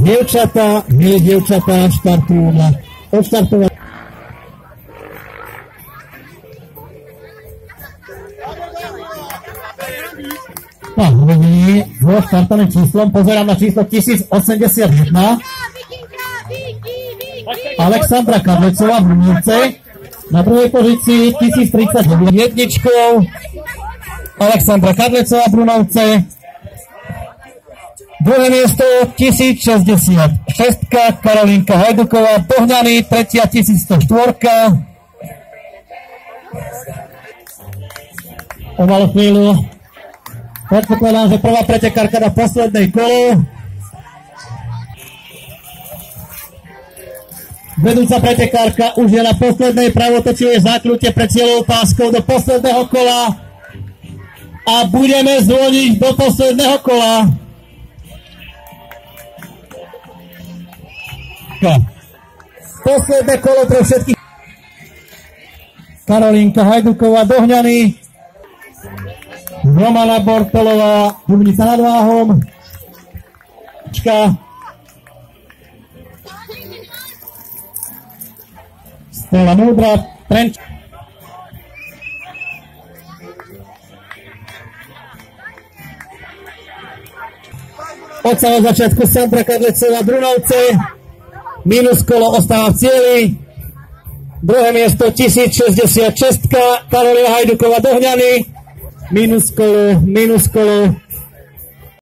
Dievčatá štartujú na odštartovanie. No, uvedení so štartovým číslom, pozerám na číslo 1081. Alexandra Kadlecová v Brunovce, na druhej pozícii 1039 jedničkou. Alexandra Kadlecová v Brunovce. Druhé miesto 1066 Karolínka Hajduková, Bohňany, tretia 1104. O malú chvíľu predpokladám, že prvá pretekárka na poslednej kolo. Vedúca pretekárka už je na poslednej pravotočivej zákľute pred cieľovou páskou do posledného kola a budeme zvoniť do posledného kola. Posledné kolo pre všetkých. Karolínka Hajduková, Dohňany, Romana Bortolová, Dubnica nad Váhom, Stella Múdra, Trenč. Od samého začiatku Sandra Kadlecová Brunovce, minus kolo ostáva v cieli. Druhé miesto 1066 Karolina Hajduková Dohňany, minus kolo